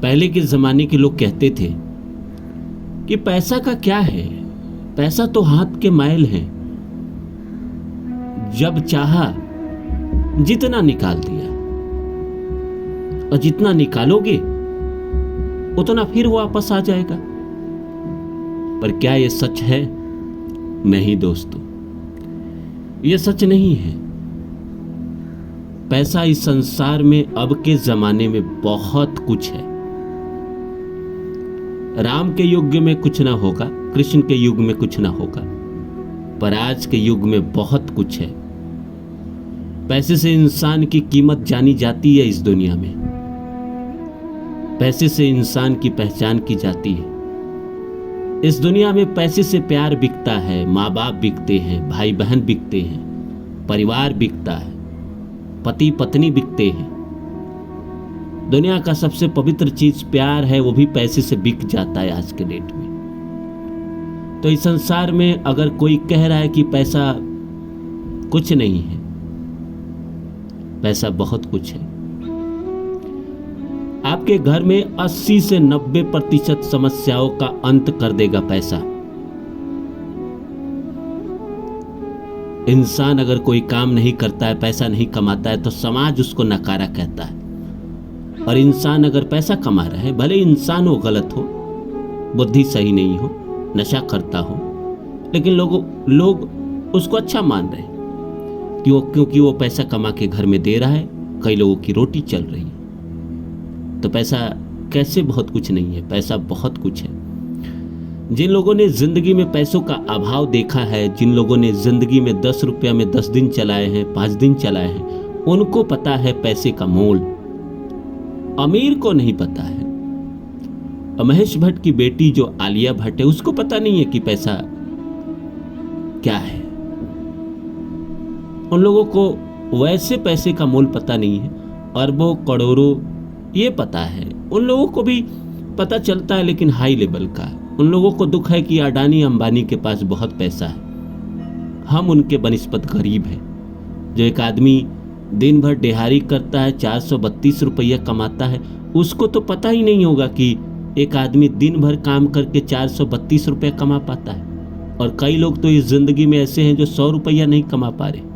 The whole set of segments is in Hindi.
पहले के ज़माने के लोग कहते थे कि पैसा का क्या है, पैसा तो हाथ के मैल है, जब चाहा जितना निकाल दिया और जितना निकालोगे उतना फिर वापस आ जाएगा। पर क्या ये सच है? नहीं दोस्तों, ये सच नहीं है। पैसा इस संसार में अब के जमाने में बहुत कुछ है। राम के युग में कुछ ना होगा, कृष्ण के युग में कुछ ना होगा, पर आज के युग में बहुत कुछ है। पैसे से इंसान की कीमत जानी जाती है इस दुनिया में। पैसे से इंसान की पहचान की जाती है। इस दुनिया में पैसे से प्यार बिकता है, माँ बाप बिकते हैं, भाई बहन बिकते हैं, परिवार बिकता है, पति पत्नी बिकते हैं। दुनिया का सबसे पवित्र चीज प्यार है, वो भी पैसे से बिक जाता है आज के डेट में। तो इस संसार में अगर कोई कह रहा है कि पैसा कुछ नहीं है, पैसा बहुत कुछ है। आपके घर में 80 से 90% समस्याओं का अंत कर देगा पैसा। इंसान अगर कोई काम नहीं करता है, पैसा नहीं कमाता है, तो समाज उसको नकारा कहता है। और इंसान अगर पैसा कमा रहा है, भले इंसान हो, गलत हो, बुद्धि सही नहीं हो, नशा करता हो, लेकिन लोग उसको अच्छा मान रहे हैं क्योंकि वो पैसा कमा के घर में दे रहा है, कई लोगों की रोटी चल रही है। तो पैसा कैसे बहुत कुछ नहीं है? पैसा बहुत कुछ है। जिन लोगों ने जिंदगी में पैसों का अभाव देखा है, जिन लोगों ने जिंदगी में 10 रुपया में 10 दिन चलाए हैं, 5 दिन चलाए हैं, उनको पता है पैसे का मोल। अमीर को नहीं पता है। महेश भट्ट की बेटी जो आलिया भट्ट है, उसको पता नहीं है कि पैसा क्या है। उन लोगों को वैसे पैसे का मोल पता नहीं है। अरबों करोड़ों ये पता है, उन लोगों को भी पता चलता है, लेकिन हाई लेवल का। उन लोगों को दुख है कि अडानी अंबानी के पास बहुत पैसा है, हम उनके बनिस्बत गरीब हैं। जो एक आदमी दिन भर दिहाड़ी करता है, 432 रुपया कमाता है, उसको तो पता ही नहीं होगा कि एक आदमी दिन भर काम करके 432 रुपया कमा पाता है। और कई लोग तो इस जिंदगी में ऐसे हैं जो 100 रुपया नहीं कमा पा रहे।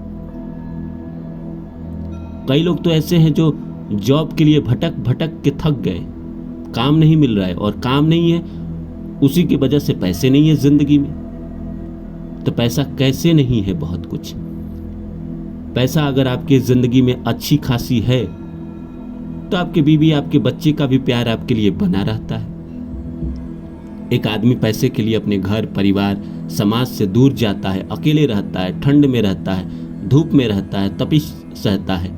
कई लोग तो ऐसे हैं जो जॉब के लिए भटक भटक के थक गए, काम नहीं मिल रहा है, और काम नहीं है उसी की वजह से पैसे नहीं है जिंदगी में। तो पैसा कैसे नहीं है? बहुत कुछ। पैसा अगर आपकी जिंदगी में अच्छी खासी है तो आपके बीवी, आपके बच्चे का भी प्यार आपके लिए बना रहता है। एक आदमी पैसे के लिए अपने घर, परिवार, समाज से दूर जाता है, अकेले रहता है, ठंड में रहता है, धूप में रहता है, तपिश सहता है,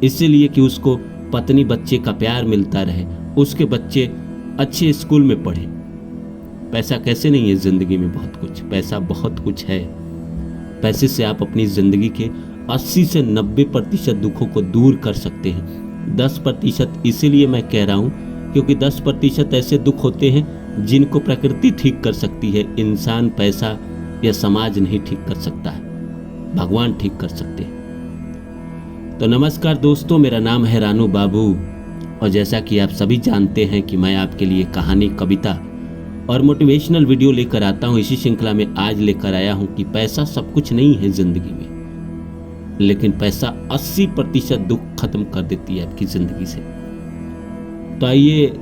इसलिए कि उसको पत्नी बच्चे का प्यार मिलता रहे, उसके बच्चे अच्छे स्कूल में पढ़े। पैसा कैसे नहीं है जिंदगी में? बहुत कुछ। पैसा बहुत कुछ है। पैसे से आप अपनी जिंदगी के 80 से 90% दुखों को दूर कर सकते हैं। 10% इसीलिए मैं कह रहा हूं क्योंकि 10% ऐसे दुख होते हैं जिनको प्रकृति ठीक कर सकती है, इंसान, पैसा या समाज नहीं ठीक कर सकता है, भगवान ठीक कर सकते हैं। तो नमस्कार दोस्तों, मेरा नाम है रानू बाबू, और जैसा कि आप सभी जानते हैं कि मैं आपके लिए कहानी, कविता और मोटिवेशनल वीडियो लेकर आता हूं। इसी श्रृंखला में आज लेकर आया हूं कि पैसा सब कुछ नहीं है जिंदगी में, लेकिन पैसा 80% दुख खत्म कर देती है आपकी जिंदगी से। तो आइए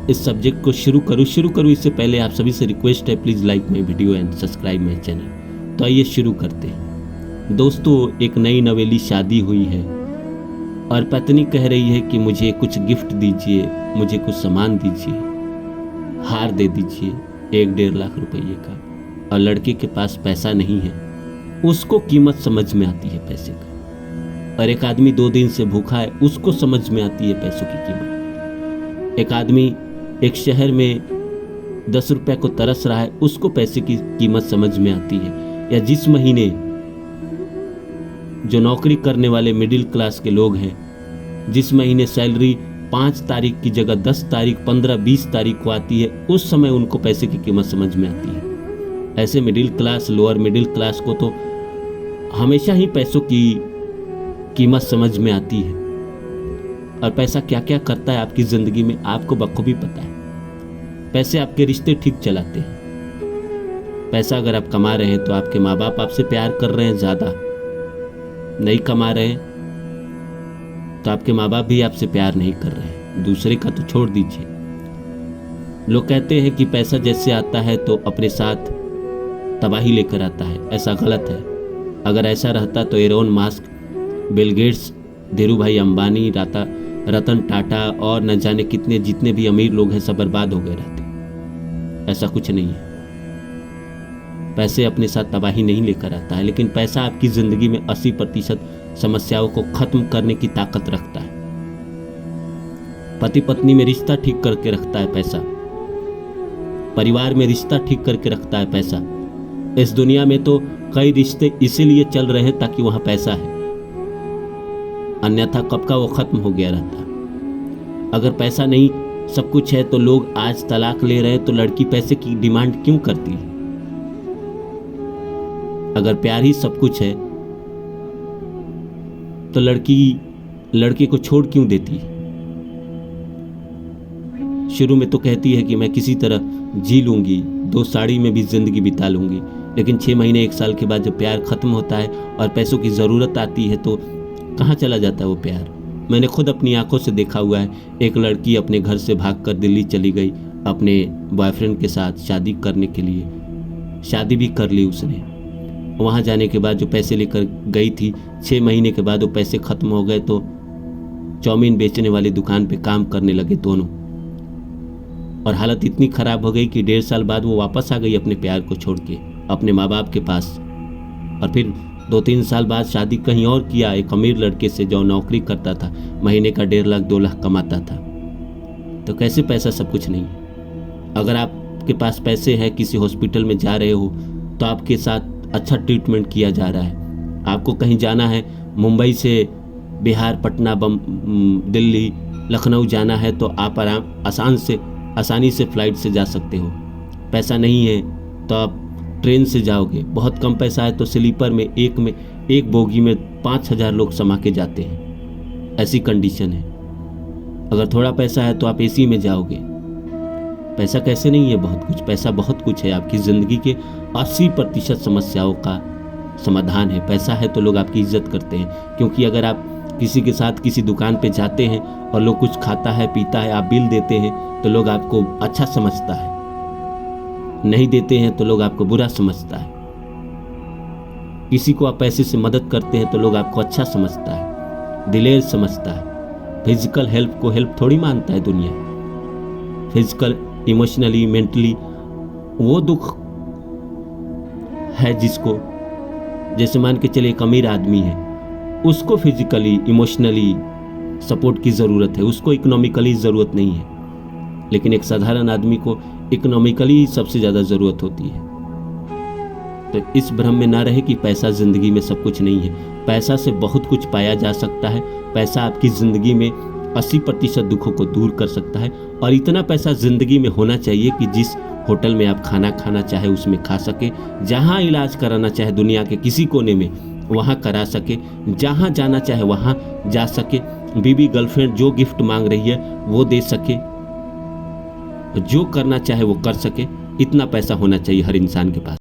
इस सब्जेक्ट को शुरू करूं। इससे पहले आप सभी से रिक्वेस्ट है, please like my video and subscribe my channel. तो आइए शुरू करते हैं। दोस्तों, एक नई नवेली शादी हुई है और पत्नी कह रही है कि मुझे कुछ गिफ्ट दीजिए, मुझे कुछ सामान दीजिए, हार दे दीजिए 1-1.5 लाख रुपये का। और लड़के के पास पैसा नहीं है, उसको कीमत समझ में आती है पैसे का। और एक आदमी 2 दिन से भूखा है, उसको समझ में आती है पैसों की कीमत। एक आदमी एक शहर में 10 रुपये को तरस रहा है, उसको पैसे की कीमत समझ में आती है। या जिस महीने जो नौकरी करने वाले मिडिल क्लास के लोग हैं, जिस महीने सैलरी 5 तारीख की जगह 10 तारीख, 15, 20 तारीख को आती है, उस समय उनको पैसे की कीमत समझ में आती है। ऐसे middle class, lower middle class को तो हमेशा ही पैसों की कीमत समझ में आती है। और पैसा क्या क्या करता है आपकी ज़िंदगी में आपको बखूबी पता है। पैसे आपके रिश्ते ठीक चलाते हैं। पैसा अगर आप कमा रहे हैं तो आपके माँ बाप आपसे प्यार कर रहे हैं ज़्यादा, नहीं कमा रहे हैं तो आपके माँ बाप भी आपसे प्यार नहीं कर रहे हैं, दूसरे का तो छोड़ दीजिए। लोग कहते हैं कि पैसा जैसे आता है तो अपने साथ तबाही लेकर आता है, ऐसा गलत है। अगर ऐसा रहता तो Elon Musk, Bill Gates, Dhirubhai Ambani, Ratan Tata और न जाने कितने जितने भी अमीर लोग हैं सब बर्बाद हो गए रहते। ऐसा कुछ नहीं है। पैसे अपने साथ तबाही नहीं लेकर आता है, लेकिन पैसा आपकी जिंदगी में 80% समस्याओं को खत्म करने की ताकत रखता है। पति पत्नी में रिश्ता ठीक करके रखता है पैसा, परिवार में रिश्ता ठीक करके रखता है पैसा। इस दुनिया में तो कई रिश्ते इसीलिए चल रहे हैं ताकि वहां पैसा है, अन्यथा कब का वो खत्म हो गया रहता। अगर पैसा नहीं सब कुछ है तो लोग आज तलाक ले रहे हैं तो लड़की पैसे की डिमांड क्यों करती है? अगर प्यार ही सब कुछ है तो लड़की लड़के को छोड़ क्यों देती है? शुरू में तो कहती है कि मैं किसी तरह जी लूंगी, 2 साड़ी में भी जिंदगी बिता लूंगी, लेकिन 6 महीने 1 साल के बाद जब प्यार खत्म होता है और पैसों की ज़रूरत आती है तो कहाँ चला जाता है वो प्यार। मैंने खुद अपनी आंखों से देखा हुआ है। एक लड़की अपने घर से भागकर दिल्ली चली गई अपने बॉयफ्रेंड के साथ शादी करने के लिए। शादी भी कर ली उसने। वहाँ जाने के बाद जो पैसे लेकर गई थी, 6 महीने के बाद वो पैसे ख़त्म हो गए तो चाउमीन बेचने वाली दुकान पे काम करने लगे दोनों। और हालत इतनी ख़राब हो गई कि 1.5 साल बाद वो वापस आ गई अपने प्यार को छोड़ के अपने माँ बाप के पास। और फिर 2-3 साल बाद शादी कहीं और किया, एक अमीर लड़के से जो नौकरी करता था, महीने का 1.5 लाख 2 लाख कमाता था। तो कैसे पैसा सब कुछ नहीं है? अगर आपके पास पैसे हैं, किसी हॉस्पिटल में जा रहे हो तो आपके साथ अच्छा ट्रीटमेंट किया जा रहा है। आपको कहीं जाना है, मुंबई से बिहार, पटना, दिल्ली, लखनऊ जाना है तो आप आसानी से फ्लाइट से जा सकते हो। पैसा नहीं है तो आप ट्रेन से जाओगे। बहुत कम पैसा है तो स्लीपर में एक बोगी में 5,000 लोग समा के जाते हैं, ऐसी कंडीशन है। अगर थोड़ा पैसा है तो आप एसी में जाओगे। पैसा कैसे नहीं है? बहुत कुछ, पैसा बहुत कुछ है। आपकी ज़िंदगी के 80% समस्याओं का समाधान है। पैसा है तो लोग आपकी इज्जत करते हैं, क्योंकि अगर आप किसी के साथ किसी दुकान पे जाते हैं और लोग कुछ खाता है पीता है, आप बिल देते हैं तो लोग आपको अच्छा समझता है, नहीं देते हैं तो लोग आपको बुरा समझता है। किसी को आप पैसे से मदद करते हैं तो लोग आपको अच्छा समझता है, दिलेर समझता है। फिजिकल हेल्प को हेल्प थोड़ी मानता है दुनिया। फिजिकल, इमोशनली, मेंटली वो दुख है जिसको, जैसे मान के चले एक अमीर आदमी है, उसको फिजिकली इमोशनली सपोर्ट की ज़रूरत है, उसको इकोनॉमिकली ज़रूरत नहीं है। लेकिन एक साधारण आदमी को इकोनॉमिकली सबसे ज़्यादा ज़रूरत होती है। तो इस भ्रम में ना रहे कि पैसा ज़िंदगी में सब कुछ नहीं है। पैसा से बहुत कुछ पाया जा सकता है। पैसा आपकी ज़िंदगी में 80% दुखों को दूर कर सकता है। और इतना पैसा ज़िंदगी में होना चाहिए कि जिस होटल में आप खाना खाना चाहे उसमें खा सके, जहाँ इलाज कराना चाहे दुनिया के किसी कोने में वहाँ करा सके, जहाँ जाना चाहे वहाँ जा सके, बीवी गर्लफ्रेंड जो गिफ्ट मांग रही है वो दे सके, जो करना चाहे वो कर सके। इतना पैसा होना चाहिए हर इंसान के पास।